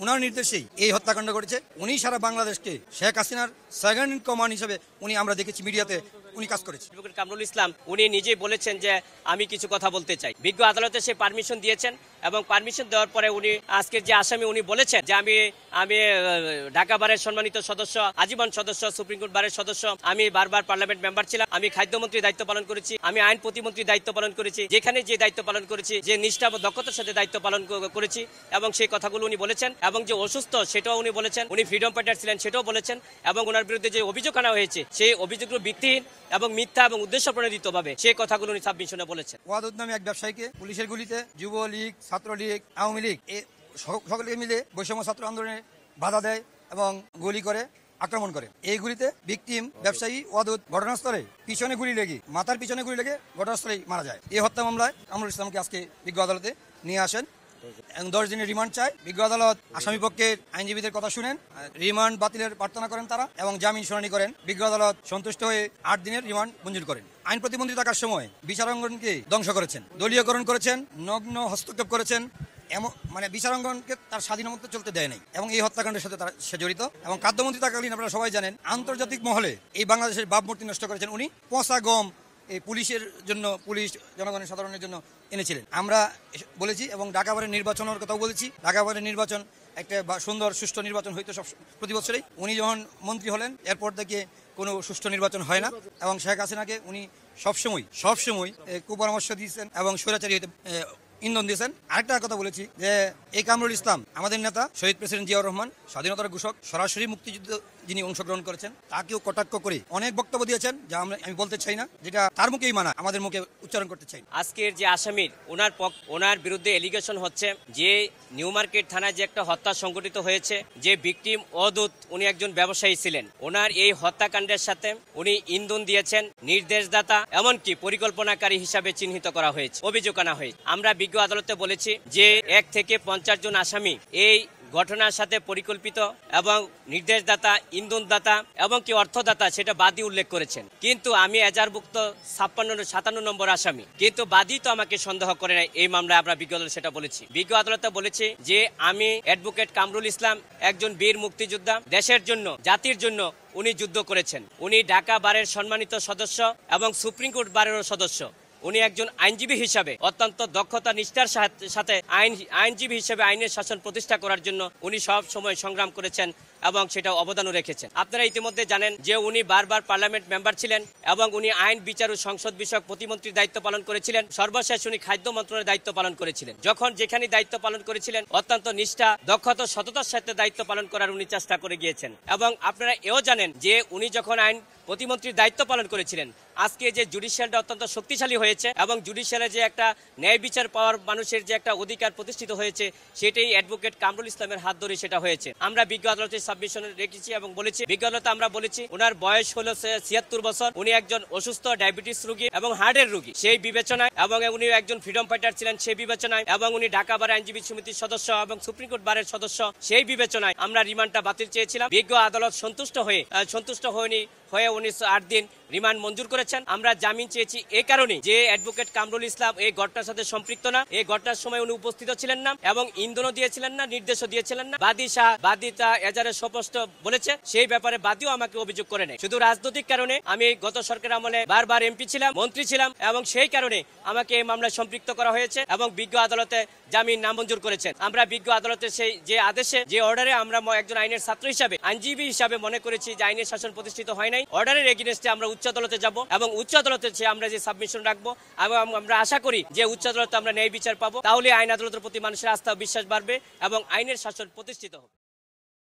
ওনার নির্দেশেই এই হত্যাকাণ্ড ঘটেছে। উনি সারা বাংলাদেশকে শেখ হাসিনার সেকেন্ড ইন কমান্ড হিসেবে উনি আমরা দেখেছি মিডিয়াতে উনি কাজ করেছে। কামরুল ইসলাম উনি নিজেই বলেছেন যে আমি কিছু কথা বলতে চাই। বিজ্ঞ আদালতে সে পারমিশন দিয়েছেন এবং পারমিশন দেওয়ার পরে উনি আজকের যে আসামি উনি বলেছেন যে আমি ঢাকা বারের সম্মানিত সদস্য, আজীবন সদস্য, সুপ্রিম কোর্ট বারের সদস্য, আমি বারবার পার্লামেন্ট মেম্বার ছিলাম, আমি খাদ্যমন্ত্রীর দায়িত্ব পালন করেছি, আমি আইন প্রতিমন্ত্রীর দায়িত্ব পালন করেছি, যেখানে যে দায়িত্ব পালন করেছি, যে নিষ্ঠা ও দক্ষতার সাথে দায়িত্ব পালন করেছি এবং সেই কথাগুলো উনি বলেছেন। এবং যে অসুস্থ সেটাও উনি বলেছেন, উনি ফ্রিডম ফাইটার ছিলেন সেটাও বলেছেন। এবং ওনার বিরুদ্ধে যে অভিযোগ আনা হয়েছে সেই অভিযোগগুলো ভিত্তিহীন এবং মিথ্যা এবং উদ্দেশ্য প্রণোদিতভাবে সেই কথাগুলো উনি সাবমিশনে বলেছেন। ওয়াদুদ নামে এক ব্যবসায়ীকে পুলিশের গুলিতে যুবলীগ, ছাত্রলীগ, আওয়ামী লীগ সকলে মিলে বৈষম্য ছাত্র আন্দোলনে বাধা দেয় এবং গুলি করে আক্রমণ করে। এই গুলিতে ভিকটিম ব্যবসায়ী ওয়াদুদ ঘটনাস্থলে পিছনে গুলি লেগে মাথার পিছনে গুলি লেগে ঘটনাস্থলেই মারা যায়। এই হত্যা মামলায় কামরুল ইসলামকে আজকে বিজ্ঞ আদালতে নিয়ে আসেন এবং 10 দিনের রিমান্ড চায়। বিজ্ঞ আদালত আসামি পক্ষের আইনজীবীদের কথা শুনেন, রিমান্ড বাতিলের প্রার্থনা করেন তারা এবং জামিন শুনানি করেন। বিজ্ঞ আদালত সন্তুষ্ট হয়ে 8 দিনের রিমান্ড মঞ্জুর করেন। আইন প্রতিমন্ত্রী থাকার সময় বিচারাঙ্গনকে ধ্বংস করেছেন, দলীয়করণ করেছেন, নগ্ন হস্তক্ষেপ করেছেন, মানে বিচারাঙ্গনকে তার স্বাধীনতা চলতে দেয় নাই এবং এই হত্যাকাণ্ডের সাথে সে জড়িত। এবং খাদ্যমন্ত্রী থাকাকালীন আপনারা সবাই জানেন আন্তর্জাতিক মহলে এই বাংলাদেশের ভাবমূর্তি নষ্ট করেছেন উনি। পচা গম এই পুলিশের জন্য, পুলিশ জনগণের সাধারণের জন্য এনেছিলেন। আমরা বলেছি এবং ঢাকা বারের নির্বাচনের কথাও বলেছি। ঢাকা বারের নির্বাচন একটা সুন্দর সুষ্ঠু নির্বাচন হইতো সব প্রতি বছরেই। উনি যখন মন্ত্রী হলেন এরপর থেকে কোনো সুষ্ঠু নির্বাচন হয় না এবং শেখ হাসিনাকে উনি সবসময় কুপরামর্শ দিয়েছেন এবং স্বৈরাচারী হইতে ইন্ধন দিয়েছেন। আরেকটা কথা বলেছি যে এই কামরুল ইসলাম আমাদের নেতা শহীদ প্রেসিডেন্ট জিয়াউর রহমান, স্বাধীনতার ঘোষক, সরাসরি মুক্তিযুদ্ধ যিনি অংশগ্রহণ করেছেন তাকেও কটাক্ষ করে অনেক বক্তব্য দিয়েছেন যা আমি বলতে চাই না, যেটা তার মুখেই মানা, আমাদের মুখে উচ্চারণ করতে চাই। আজকের যে আসামির ওনার বিরুদ্ধে এলিগেশন হচ্ছে যে নিউ মার্কেট থানায় যে একটা হত্যা সংঘটিত হয়েছে, যে ভিকটিম ওয়াদুদ উনি একজন ব্যবসায়ী ছিলেন, ওনার এই হত্যাকাণ্ডের সাথে উনি ইন্ধন দিয়েছেন, নির্দেশদাতা এমনকি পরিকল্পনাকারী হিসাবে চিহ্নিত করা হয়েছে, অভিযোগ আনা হয়েছে। আমরা বিজ্ঞ আদালতে বলেছি যে 1 থেকে 50 জন আসামি এই ঘটনার সাথে পরিকল্পিত এবং নির্দেশদাতা, ইন্ধনদাতা এবং কি অর্থদাতা সেটা বাদী উল্লেখ করেছেন। কিন্তু আমি এজাহারভুক্ত 57 নম্বর আসামি, কিন্তু বাদী তো আমাকে সন্দেহ করে নাই এই মামলায়। আমরা বিজ্ঞ আদালতে সেটা বলেছি। বিজ্ঞ আদালতে বলেছি যে আমি অ্যাডভোকেট কামরুল ইসলাম একজন বীর মুক্তিযোদ্ধা, দেশের জন্য, জাতির জন্য উনি যুদ্ধ করেছেন। উনি ঢাকা বারের সম্মানিত সদস্য এবং সুপ্রিম কোর্ট বারেরও সদস্য। উনি একজন আইনজীবী হিসাবে অত্যন্ত দক্ষতা নিষ্ঠার সাথে আইনজীবী হিসেবে আইনের শাসন প্রতিষ্ঠা করার জন্য উনি সব সময় সংগ্রাম করেছেন এবং সেটা অবদানও রেখেছেন। আপনারা ইতিমধ্যে জানেন যে উনি বারবার পার্লামেন্ট মেম্বার ছিলেন এবং উনি আইন, বিচার ও সংসদ বিষয়ক প্রতিমন্ত্রীর দায়িত্ব পালন করেছিলেন। সর্বশেষ উনি খাদ্য মন্ত্রণালয়ের দায়িত্ব পালন করেছিলেন। যখন যেখানে দায়িত্ব পালন করেছিলেন অত্যন্ত নিষ্ঠা, দক্ষতা, সততার সাথে দায়িত্ব পালন করার উনি চেষ্টা করে গিয়েছেন। এবং আপনারা এও জানেন যে উনি যখন আইন প্রতিমন্ত্রীর দায়িত্ব পালন করেছিলেন, আজকে যে জুডিশিয়ালটা অত্যন্ত শক্তিশালী হয়েছে এবং জুডিশিয়ালে যে একটা ন্যায় বিচার পাওয়ার মানুষের যে একটা অধিকার প্রতিষ্ঠিত হয়েছে সেটাই অ্যাডভোকেট কামরুল ইসলামের হাত ধরে সেটা হয়েছে। আমরা বিজ্ঞ আদালতের সাবমিশনে রেখেছি এবং বলেছি, বিজ্ঞ আদালতে আমরা বলেছি ওনার বয়স হলো 76 বছর, উনি একজন অসুস্থ ডায়াবেটিস রোগী এবং হার্টের রোগী সেই বিবেচনায়, এবং উনি একজন ফ্রিডম ফাইটার ছিলেন সেই বিবেচনায়, এবং উনি ঢাকা বার আইনজীবী সমিতির সদস্য এবং সুপ্রিম কোর্ট বারের সদস্য সেই বিবেচনায় আমরা রিমান্ডটা বাতিল চেয়েছিলাম। বিজ্ঞ আদালত সন্তুষ্ট হয়ে উনি 8 দিন রিমান্ড মঞ্জুর করেছেন। আমরা জামিন চেয়েছি এই কারণে যে অ্যাডভোকেট কামরুল ইসলাম এই ঘটনার সাথে সম্পৃক্ত না, এই ঘটনার সময় উনি উপস্থিত ছিলেন না এবং ইন্ধনও দিয়েছিলেন না, নির্দেশও দিয়েছিলেন না। বাদীটা এজাহারে স্পষ্ট বলেছে, সেই ব্যাপারে বাদীও আমাকে অভিযোগ করে নেয়। শুধু রাজনৈতিক কারণে আমি গত সরকার আমলে বারবার এমপি ছিলাম, মন্ত্রী ছিলাম এবং সেই কারণে আমাকে এই মামলায় সম্পৃক্ত করা হয়েছে এবং বিজ্ঞ আদালতে জামিন নামঞ্জুর করেছেন। আমরা বিজ্ঞ আদালতের সেই যে আদেশে, যে অর্ডারে আমরা একজন আইনের ছাত্র হিসাবে, আইনজীবী হিসাবে মনে করেছি যে আইনের শাসন প্রতিষ্ঠিত হয় নাই, অর্ডারের এগেইনস্টে আমরা উচ্চ আদালতে যাব এবং উচ্চ আদালতে আমরা যে সাবমিশন রাখবো এবং আমরা আশা করি যে উচ্চ আদালতে আমরা ন্যায় বিচার পাবো, তাহলে আইন আদালতের প্রতি মানুষের আস্থা ও বিশ্বাস বাড়বে এবং আইনের শাসন প্রতিষ্ঠিত হবে।